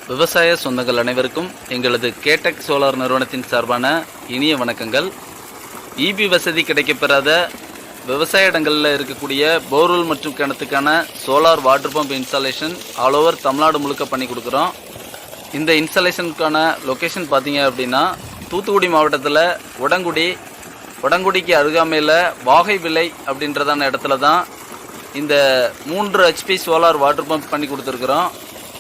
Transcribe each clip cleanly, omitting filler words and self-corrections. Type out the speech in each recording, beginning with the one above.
விவசாய சொந்தங்கள் அனைவருக்கும் எங்களது கேடெக் சோலார் நிறுவனத்தின் சார்பான இனிய வணக்கங்கள். இபி வசதி கிடைக்கப்பெறாத விவசாய இடங்களில் இருக்கக்கூடிய போர்வெல் மற்றும் கிணத்துக்கான solar water pump installation all over Tamil Nadu முழுக்க பண்ணி கொடுக்குறோம். இந்த இன்ஸ்டாலேஷனுக்கான லொக்கேஷன் பார்த்தீங்க அப்படின்னா தூத்துக்குடி மாவட்டத்தில் உடங்குடிக்கு அருகாமையில் வாகை விலை அப்படின்றதான இடத்துல தான் இந்த 3 HP சோலார் வாட்டர் பம்ப் பண்ணி கொடுத்துருக்குறோம்.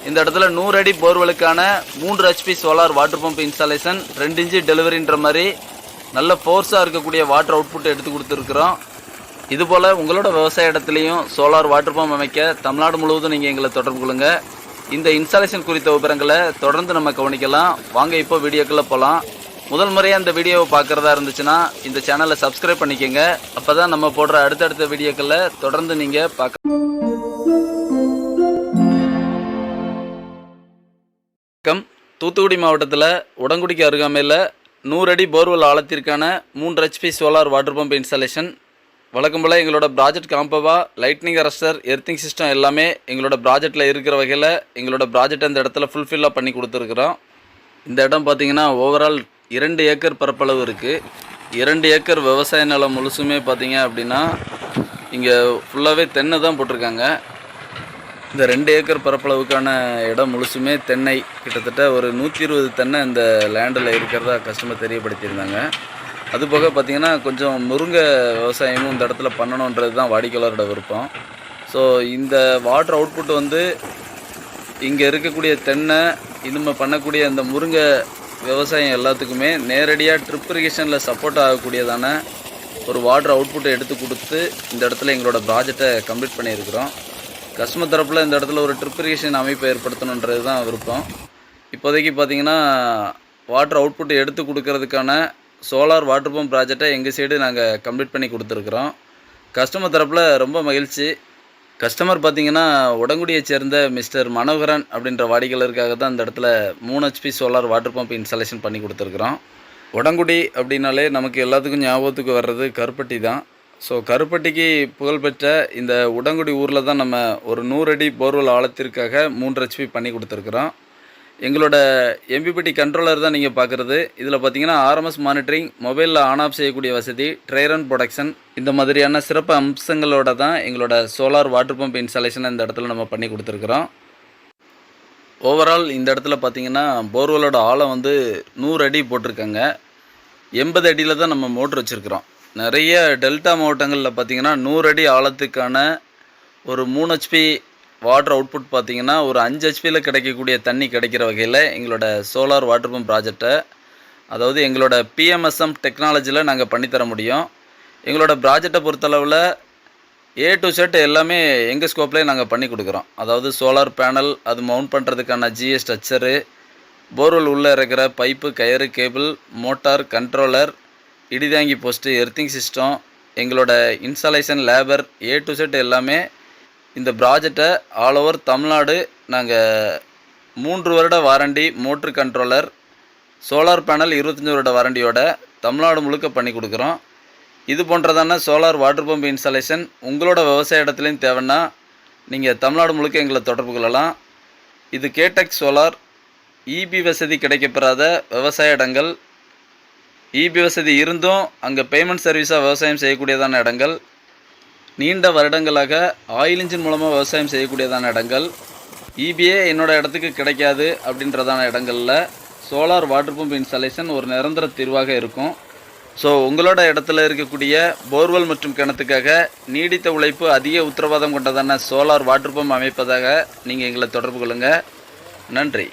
இந்த இடத்துல 100 அடி போர்வெலுக்கான 3 HP solar water pump installation 2 inch டெலிவரின்ற மாதிரி நல்ல ஃபோர்ஸாக இருக்கக்கூடிய வாட்டர் அவுட்புட் எடுத்து கொடுத்துருக்குறோம். இதுபோல் உங்களோட விவசாய இடத்துலையும் சோலார் வாட்டர் பம்ப் அமைக்க தமிழ்நாடு முழுவதும் நீங்கள் எங்களை தொடர்பு கொள்ளுங்க. இந்த இன்ஸ்டாலேஷன் குறித்த விவரங்களை தொடர்ந்து நம்ம கவனிக்கலாம். வாங்க இப்போ வீடியோக்குள்ளே போகலாம். முதல் முறையாக இந்த வீடியோவை பார்க்குறதா இருந்துச்சுன்னா இந்த சேனலை சப்ஸ்கிரைப் பண்ணிக்கோங்க. அப்போ தான் நம்ம போடுற அடுத்தடுத்த வீடியோக்களை தொடர்ந்து நீங்கள் பார்க்க. தூத்துக்குடி மாவட்டத்தில் உடங்குடிக்கு அருகாமையில் 100 அடி போர்வெல் ஆழத்திற்கான 3 HP solar water pump installation. வழக்கம் போல் எங்களோட ப்ராஜெக்ட் காம்பவா, லைட்னிங் அரஸ்டர், எர்த்திங் சிஸ்டம் எல்லாமே எங்களோட ப்ராஜெக்டில் இருக்கிற வகையில் எங்களோட ப்ராஜெக்ட் அந்த இடத்துல ஃபுல்ஃபில்லாக பண்ணி கொடுத்துருக்குறோம். இந்த இடம் பார்த்திங்கன்னா ஓவரால் 2 ஏக்கர் பரப்பளவு இருக்குது. 2 ஏக்கர் விவசாய நிலம் முழுசுமே பார்த்திங்க அப்படின்னா இங்கே ஃபுல்லாகவே தென்னை தான் போட்டிருக்காங்க. இந்த 2 ஏக்கர் பரப்பளவுக்கான இடம் முழுசுமே தென்னை, கிட்டத்தட்ட ஒரு 120 தென்னை இந்த லேண்டில் இருக்கிறதா கஸ்டமர் தெரியப்படுத்தியிருந்தாங்க. அதுபோக பார்த்திங்கன்னா கொஞ்சம் முருங்கை விவசாயமும் இந்த இடத்துல பண்ணணுன்றது தான் வாடிக்கையாளரோட விருப்பம். ஸோ இந்த வாட்டர் அவுட்புட் வந்து இங்கே இருக்கக்கூடிய தென்னை இனிமே பண்ணக்கூடிய அந்த முருங்கை விவசாயம் எல்லாத்துக்குமே நேரடியாக ட்ரிப் இரிகேஷனில் சப்போர்ட் ஆகக்கூடியதான ஒரு வாட்டர் அவுட்புட்டை எடுத்து கொடுத்து இந்த இடத்துல எங்களோட ப்ராஜெக்டை கம்ப்ளீட் பண்ணியிருக்கிறோம். கஸ்டமர் தரப்பில் இந்த இடத்துல ஒரு ட்ரிப் இரிகேஷன் அமைப்பை ஏற்படுத்தணுன்றது தான் விருப்பம். இப்போதைக்கு பார்த்திங்கன்னா வாட்டர் அவுட்புட் எடுத்து கொடுக்கறதுக்கான சோலார் வாட்டர் பம்ப் ப்ராஜெக்டை எங்கள் சைடு நாங்கள் கம்ப்ளீட் பண்ணி கொடுத்துருக்குறோம். கஸ்டமர் தரப்பில் ரொம்ப மகிழ்ச்சி. கஸ்டமர் பார்த்திங்கன்னா உடங்குடியை சேர்ந்த மிஸ்டர் மனோகரன் அப்படின்ற வாடிக்கையாளருக்காக தான் இந்த இடத்துல 3 HP solar water pump installation பண்ணி கொடுத்துருக்குறோம். உடங்குடி அப்படின்னாலே நமக்கு எல்லாத்துக்கும் ஞாபகத்துக்கு வர்றது கருப்பட்டி தான். ஸோ கருப்பட்டிக்கு புகழ்பெற்ற இந்த உடங்குடி ஊரில் தான் நம்ம ஒரு 100 அடி போர்வெல் ஆழத்திற்காக 3 HP பண்ணி கொடுத்துருக்குறோம். எங்களோட MPPT கண்ட்ரோலர் தான் நீங்கள் பார்க்குறது. இதில் பார்த்தீங்கன்னா RMS மானிட்டரிங், மொபைலில் ஆன் ஆஃப் செய்யக்கூடிய வசதி, ட்ரை ரன் ப்ரொடக்ஷன், இந்த மாதிரியான சிறப்பு அம்சங்களோட தான் எங்களோட சோலார் வாட்டர் பம்ப் இன்ஸ்டாலேஷனை இந்த இடத்துல நம்ம பண்ணி கொடுத்துருக்குறோம். ஓவரால் இந்த இடத்துல பார்த்தீங்கன்னா போர்வெலோட ஆழம் வந்து 100 அடி போட்டிருக்காங்க. 80 அடியில் தான் நம்ம மோட்ரு வச்சுருக்குறோம். நிறைய டெல்டா மாவட்டங்களில் பார்த்திங்கன்னா 100 அடி ஆழத்துக்கான ஒரு 3 HP வாட்டர் அவுட்புட் பார்த்திங்கன்னா ஒரு 5 HPயில் கிடைக்கக்கூடிய தண்ணி கிடைக்கிற வகையில் எங்களோட சோலார் வாட்டர் பம்ப் ப்ராஜெக்டை, அதாவது எங்களோட PMSM டெக்னாலஜியில் நாங்கள் பண்ணித்தர முடியும். எங்களோட ப்ராஜெக்டை பொறுத்தளவில் A to Z எல்லாமே எங்கள் ஸ்கோப்லேயே நாங்கள் பண்ணி கொடுக்குறோம். அதாவது சோலார் பேனல், அது மவுண்ட் பண்ணுறதுக்கான GS ஸ்ட்ரக்சரு, போர்வெல் உள்ளே இருக்கிற பைப்பு, கயறு, கேபிள், மோட்டார், கண்ட்ரோலர், இடிதாங்கி போஸ்ட்டு, எர்த்திங் சிஸ்டம், எங்களோட installation labour A to Z எல்லாமே இந்த ப்ராஜெக்டை ஆல் ஓவர் தமிழ்நாடு நாங்கள் 3 வருட warranty, motor controller, solar panel 25 வருட வாரண்டியோட தமிழ்நாடு முழுக்க பண்ணி கொடுக்குறோம். இது போன்றதான சோலார் வாட்டர் பம்ப் இன்ஸ்டாலேஷன் உங்களோட விவசாய இடத்துலையும் தேவைன்னா நீங்கள் தமிழ்நாடு முழுக்க எங்களை தொடர்பு கொள்ளலாம். இது கேடெக் சோலார். இபி வசதி கிடைக்கப்பெறாத விவசாய இடங்கள், இபி வசதி இருந்தும் அங்கே பேமெண்ட் சர்வீஸாக விவசாயம் செய்யக்கூடியதான இடங்கள், நீண்ட வருடங்களாக ஆயில் இன்ஜின் மூலமாக விவசாயம் செய்யக்கூடியதான இடங்கள், இபியே என்னோடய இடத்துக்கு கிடைக்காது அப்படின்றதான இடங்களில் சோலார் வாட்டர் பம்ப் இன்ஸ்டாலேஷன் ஒரு நிரந்தர தீர்வாக இருக்கும். ஸோ உங்களோட இடத்துல இருக்கக்கூடிய போர்வெல் மற்றும் கிணத்துக்காக நீடித்த உழைப்பு, அதிக உத்தரவாதம் கொண்டதான சோலார் வாட்டர் பம்ப் அமைப்பதாக நீங்கள் எங்களை தொடர்பு கொள்ளுங்கள். நன்றி.